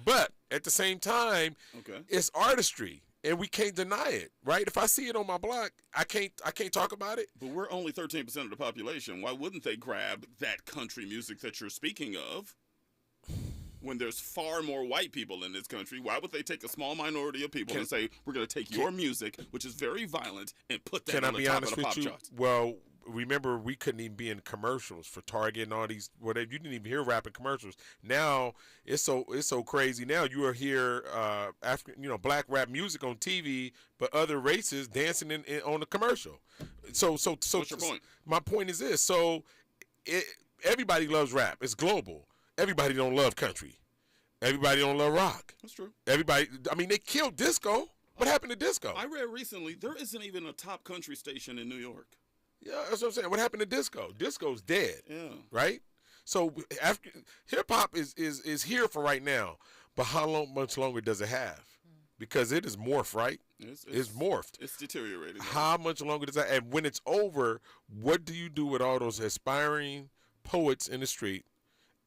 But at the same time, it's artistry. And we can't deny it, right? If I see it on my block, I can't talk about it. But we're only 13% of the population. Why wouldn't they grab that country music that you're speaking of? When there's far more white people in this country, why would they take a small minority of people and say, we're going to take your music, which is very violent, and put that on the top of the pop charts? Well, remember, we couldn't even be in commercials for Target and all these, whatever. You didn't even hear rap in commercials. Now it's so crazy. Now you are hear black rap music on TV, but other races dancing on the commercial. So what's your point? My point is this. So everybody loves rap. It's global. Everybody don't love country. Everybody don't love rock. That's true. Everybody. I mean, they killed disco. What happened to disco? I read recently there isn't even a top country station in New York. Yeah, that's what I'm saying. What happened to disco? Disco's dead. Yeah. Right? So hip-hop is here for right now. But how much longer does it have? Because it is morphed, right? It's morphed. It's deteriorating. How much longer does that? And when it's over, what do you do with all those aspiring poets in the street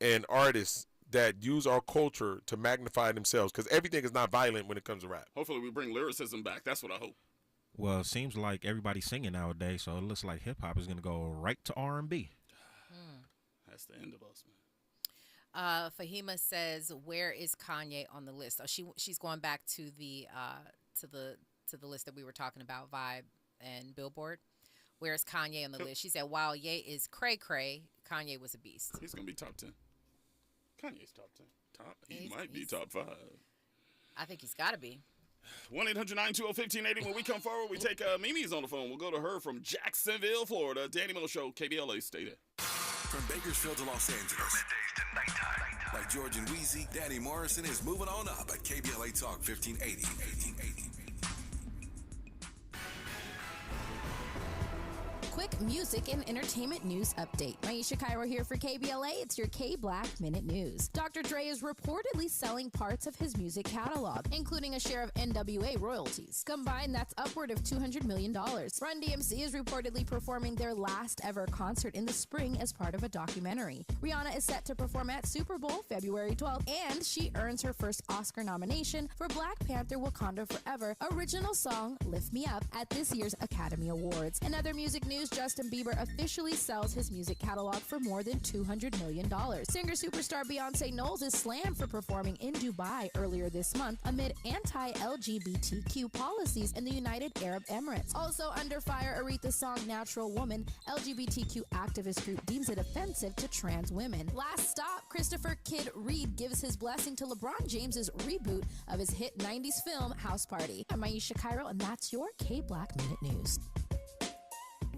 and artists that use our culture to magnify themselves? Because everything is not violent when it comes to rap. Hopefully we bring lyricism back. That's what I hope. Well, it seems like everybody's singing nowadays, so it looks like hip-hop is going to go right to R&B. That's the end of us, man. Fahima says, "Where is Kanye on the list?" Oh, she's going back to the list that we were talking about, Vibe and Billboard. Where is Kanye on the list? She said, "While Ye is cray cray, Kanye was a beast." He's gonna be top 10. Kanye's top 10. He might be top 5. I think he's got to be. 1-800-920-1580. When we come forward, we take Mimi's on the phone. We'll go to her from Jacksonville, Florida. Danny Miller Show, KBLA. Stay there. From Bakersfield to Los Angeles. Middays to nighttime. Like George and Weezy, Danny Morrison is moving on up at KBLA Talk 1580. Quick music and entertainment news update. Maisha Cairo here for KBLA. It's your K-Black Minute News. Dr. Dre is reportedly selling parts of his music catalog, including a share of NWA royalties. Combined, that's upward of $200 million. Run DMC is reportedly performing their last ever concert in the spring as part of a documentary. Rihanna is set to perform at Super Bowl February 12th, and she earns her first Oscar nomination for Black Panther Wakanda Forever original song Lift Me Up at this year's Academy Awards. In other music news, Justin Bieber officially sells his music catalog for more than $200 million. Singer-superstar Beyonce Knowles is slammed for performing in Dubai earlier this month amid anti-LGBTQ policies in the United Arab Emirates. Also under fire, Aretha's song Natural Woman. LGBTQ activist group deems it offensive to trans women. Last stop, Christopher Kid Reed gives his blessing to LeBron James's reboot of his hit 90s film House Party. I'm Maisha Cairo, and that's your K-Black Minute News.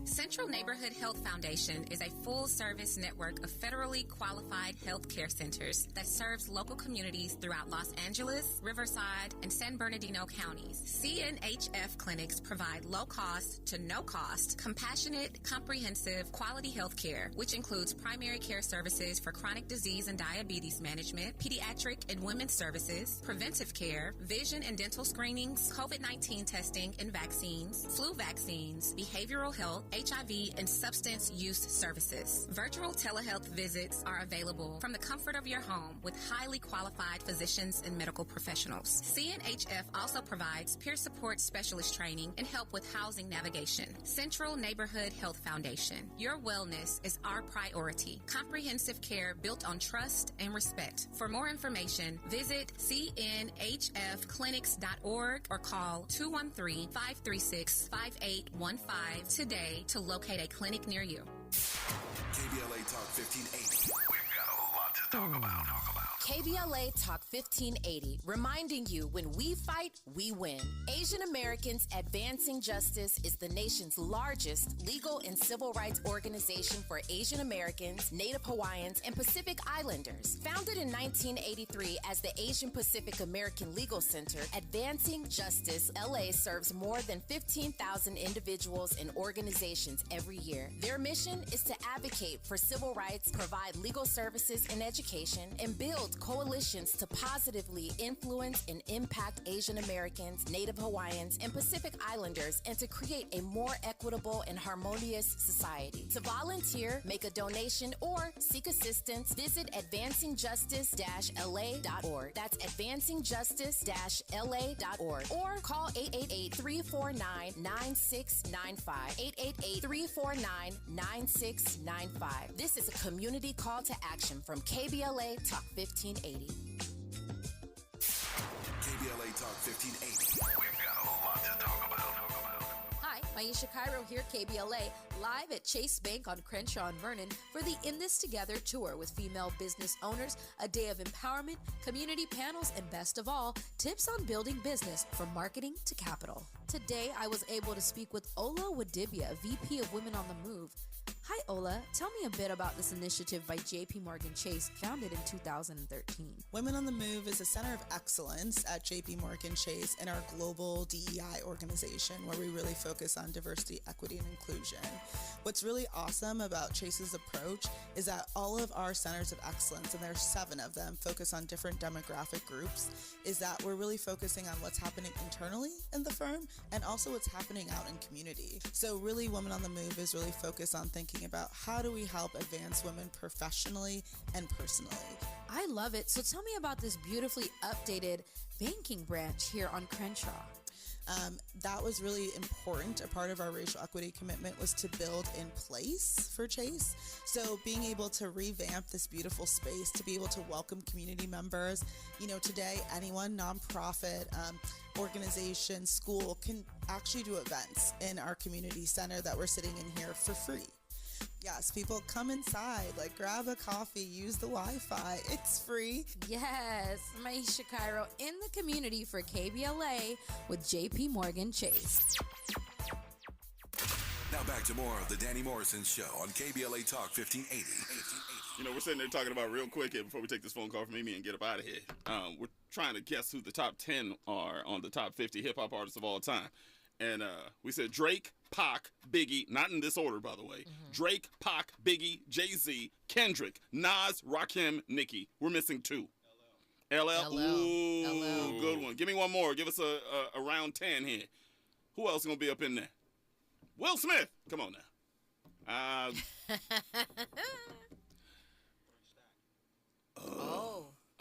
Central Neighborhood Health Foundation is a full-service network of federally qualified health care centers that serves local communities throughout Los Angeles, Riverside, and San Bernardino counties. CNHF clinics provide low-cost to no-cost, compassionate, comprehensive, quality health care, which includes primary care services for chronic disease and diabetes management, pediatric and women's services, preventive care, vision and dental screenings, COVID-19 testing and vaccines, flu vaccines, behavioral health, HIV, and substance use services. Virtual telehealth visits are available from the comfort of your home with highly qualified physicians and medical professionals. CNHF also provides peer support specialist training and help with housing navigation. Central Neighborhood Health Foundation. Your wellness is our priority. Comprehensive care built on trust and respect. For more information, visit cnhfclinics.org or call 213-536-5815 today to locate a clinic near you. KBLA Talk 1580. We've got a lot to talk about. KBLA Talk 1580, reminding you when we fight, we win. Asian Americans Advancing Justice is the nation's largest legal and civil rights organization for Asian Americans, Native Hawaiians, and Pacific Islanders. Founded in 1983 as the Asian Pacific American Legal Center, Advancing Justice LA serves more than 15,000 individuals and organizations every year. Their mission is to advocate for civil rights, provide legal services and education, and build coalitions to positively influence and impact Asian Americans, Native Hawaiians, and Pacific Islanders, and to create a more equitable and harmonious society. To volunteer, make a donation, or seek assistance, visit advancingjustice-la.org. That's advancingjustice-la.org. Or call 888-349-9695. 888-349-9695. This is a community call to action from KBLA Talk 1580. KBLA Talk 1580. We've got a lot to talk about. Hi, Maisha Cairo here, KBLA, live at Chase Bank on Crenshaw and Vernon for the In This Together tour with female business owners, a day of empowerment, community panels, and best of all, tips on building business from marketing to capital. Today, I was able to speak with Ola Wadibia, VP of Women on the Move. Hi, Ola. Tell me a bit about this initiative by JP Morgan Chase, founded in 2013. Women on the Move is a center of excellence at JP Morgan Chase and our global DEI organization, where we really focus on diversity, equity, and inclusion. What's really awesome about Chase's approach is that all of our centers of excellence, and there's 7 of them, focus on different demographic groups, is that we're really focusing on what's happening internally in the firm and also what's happening out in community. So really, Women on the Move is really focused on thinking about how do we help advance women professionally and personally. I love it. So tell me about this beautifully updated banking branch here on Crenshaw. That was really important. A part of our racial equity commitment was to build in place for Chase. So being able to revamp this beautiful space, to be able to welcome community members. You know, today anyone, nonprofit, organization, school can actually do events in our community center that we're sitting in here for free. Yes, people come inside, like grab a coffee, use the Wi-Fi. It's free. Yes, Maisha Cairo in the community for KBLA with JP Morgan Chase. Now back to more of the Danny Morrison Show on KBLA Talk 1580. You know, we're sitting there talking about real quick here before we take this phone call from Mimi and get up out of here. We're trying to guess who the top 10 are on the top 50 hip-hop artists of all time. And we said Drake, Pac, Biggie, not in this order, by the way. Mm-hmm. Drake, Pac, Biggie, Jay-Z, Kendrick, Nas, Rakim, Nicki. We're missing 2. LL. Ooh, good one. Give me one more. Give us a round 10 here. Who else is going to be up in there? Will Smith. Come on now. I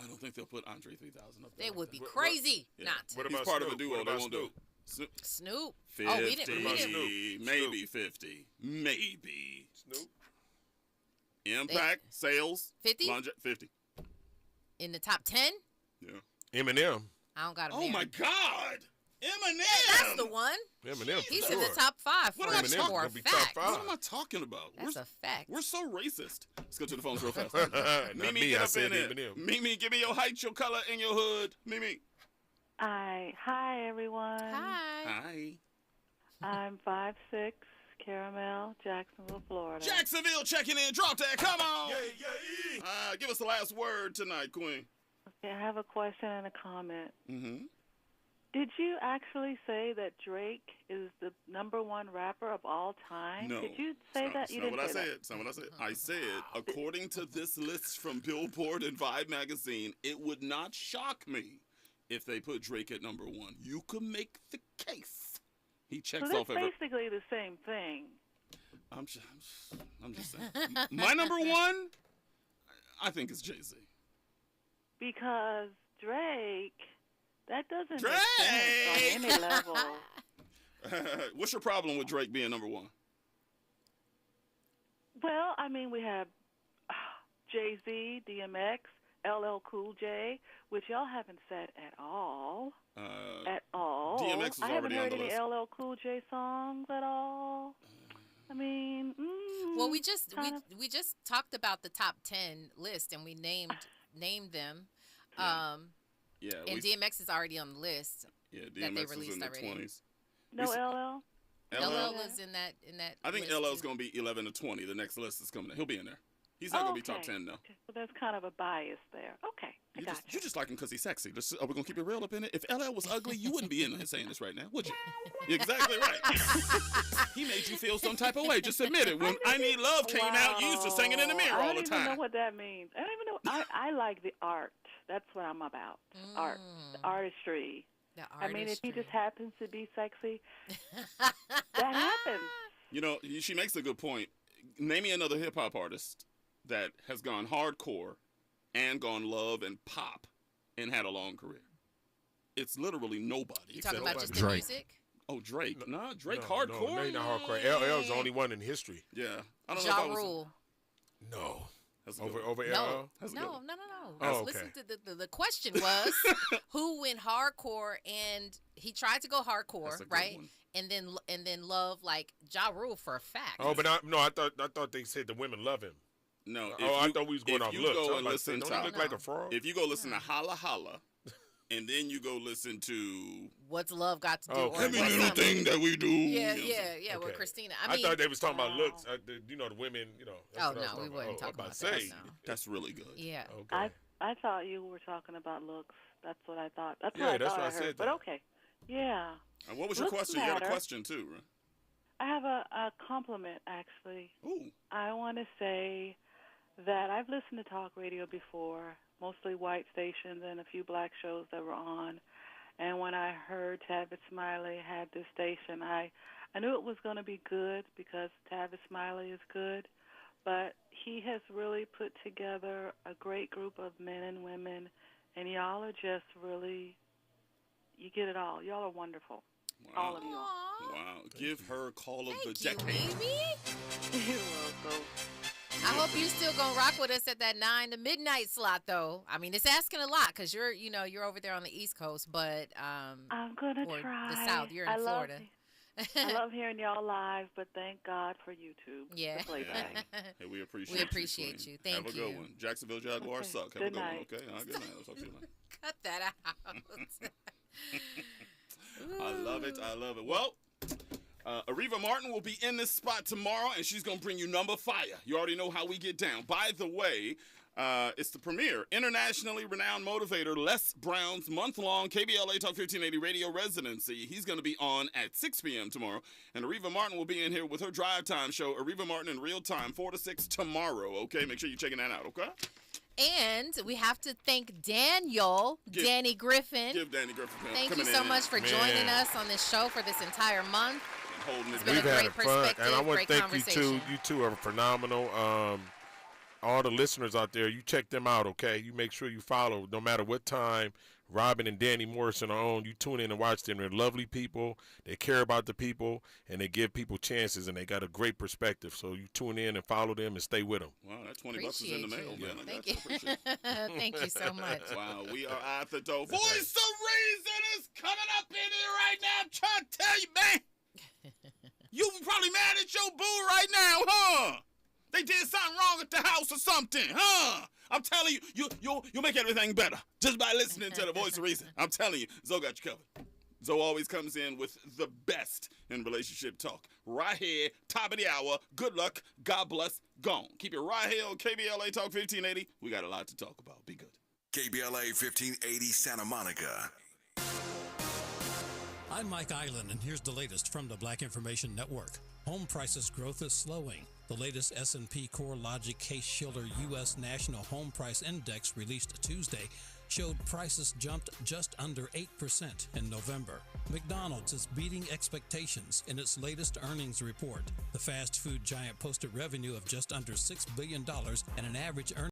don't think they'll put Andre 3000 up there. They would be crazy not to. What about He's part Snoop? Of a duo. They won't do it. Snoop. 50, we didn't. Maybe 50. Maybe. Snoop. Impact, sales. 50? 50. In the top 10? Yeah. Eminem. I don't got him. Oh, my God. Eminem. Yeah, that's the one. Eminem. He's sure. in the top 5. What am I talking about? What am I talking about? That's a fact. We're so racist. Let's go to the phones real fast. Mimi, get I up said in there. Eminem. Mimi, give me your height, your color, and your hood. Mimi. Hi, everyone. Hi. I'm 5'6", Caramel, Jacksonville, Florida. Jacksonville checking in. Drop that. Come on. Yeah. Give us the last word tonight, Queen. Okay, I have a question and a comment. Mm-hmm. Did you actually say that Drake is the #1 rapper of all time? No. Did you say that? You didn't say that. That's not what I said. I said, according to this list from Billboard and Vibe magazine, it would not shock me if they put Drake at #1. You could make the case. He checks so off that's basically the same thing. I'm just saying. My #1, I think it's Jay-Z. Because Drake, that doesn't make sense on any level. What's your problem with Drake being #1? Well, I mean, we have Jay-Z, DMX, LL Cool J, which y'all haven't said at all. At all. DMX is I haven't already on heard the any list. LL Cool J songs at all. I mean, well, we just talked about the top 10 list and we named them. Yeah. And DMX is already on the list. Yeah, DMX that they is released in the already. 20s. No LL. LL was in that. I think list LL's too. going to be 11 to 20. The next list is coming in. He'll be in there. He's not going to be top 10 though. So there's kind of a bias there. Okay, I got You just like him because he's sexy. Are we going to keep it real up in it? If LL was ugly, you wouldn't be in here saying this right now, would you? You're exactly right. He made you feel some type of way. Just admit it. When I Need Love came out, you used to sing it in the mirror all the I don't time. even know what that means. I don't even know. I like the art. That's what I'm about. Art, the artistry. I mean, if he just happens to be sexy, that happens. You know, she makes a good point. Name me another hip-hop artist that has gone hardcore and gone love and pop and had a long career. It's literally nobody. You talking about just Drake. the music? Oh, Drake. Nah, Drake No, hardcore. No, not hardcore. LL's the only one in history. Yeah. I don't know Ja if I was... Rule. No. That's a good one. Over No, LL? no. Oh, okay. Listen to the question was who went hardcore and he tried to go hardcore, That's a good right? one. And then love like Ja Rule for a fact. Oh, but I thought they said the women love him. No. I thought we was going off looks. Go I and was listen like, to, don't he look like a frog? If you go listen to Holla Holla, and then you go listen to What's Love Got to Do? Oh, or every What's little Up? thing that we do. Yeah, You know, yeah, with Okay. Christina. I thought they was talking about looks. The women, that's Oh, what I was no, we talking wouldn't about. talk I'm about to that, say. no. That's really good. Yeah. Okay. I thought you were talking about looks. That's what I thought. That's Yeah, what I that's thought what I I heard. said But that. okay. Yeah. And what was your Looks question? You had a matter. question too, right? I have a compliment, actually. Ooh. I want to say that I've listened to talk radio before, mostly white stations and a few black shows that were on. And when I heard Tavis Smiley had this station, I knew it was going to be good because Tavis Smiley is good. But he has really put together a great group of men and women, and y'all are just really, you get it all. Y'all are wonderful. Wow. All of you. Wow. Give her a call of the Thank you, decade. Mimi. You're welcome. I hope you still gonna rock with us at that 9 to midnight slot, though. I mean, it's asking a lot because you're over there on the East Coast, but I'm gonna or try. the South. You're I in love Florida. you. I love hearing y'all live, but thank God for YouTube. Yeah. The playback. Hey, we appreciate you. Thank you. Have a good one. Jacksonville Jaguars suck. Have a good one, okay? All right, good night. I'll talk to you later. Cut that out. I love it. Well, Ariva Martin will be in this spot tomorrow, and she's going to bring you number fire. You already know how we get down. By the way, it's the premiere, internationally renowned motivator Les Brown's month-long KBLA Talk 1580 radio residency. He's going to be on at 6 p.m. tomorrow, and Ariva Martin will be in here with her drive time show, Ariva Martin in real time, 4 to 6 tomorrow, okay? Make sure you're checking that out, okay? And we have to thank Danny Griffin. Give Danny Griffin. Thank you so much for joining us on this show for this entire month. It's been We've a had great fun, perspective, and I want to great thank you conversation. too. You two are phenomenal. All the listeners out there, you check them out, okay? You make sure you follow, no matter what time Robin and Danny Morrison are on. You tune in and watch them. They're lovely people. They care about the people, and they give people chances, and they got a great perspective. So you tune in and follow them and stay with them. Wow, that $20 is in the mail, man. Thank you. Thank you so much. Wow, we are at the door. Voice of Reason is coming up in here right now. I'm trying to tell you, man. You probably mad at your boo right now, huh? They did something wrong at the house or something, huh? I'm telling you, you'll make everything better just by listening to the Voice of Reason. I'm telling you, Zoe got you covered. Zoe always comes in with the best in relationship talk. Right here, top of the hour. Good luck. God bless. Gone. Keep it right here on KBLA Talk 1580. We got a lot to talk about. Be good. KBLA 1580 Santa Monica. I'm Mike Island, and here's the latest from the Black Information Network. Home prices growth is slowing. The latest S&P CoreLogic Case-Shiller U.S. National Home Price Index released Tuesday showed prices jumped just under 8% in November. McDonald's is beating expectations in its latest earnings report. The fast food giant posted revenue of just under $6 billion and an average earnings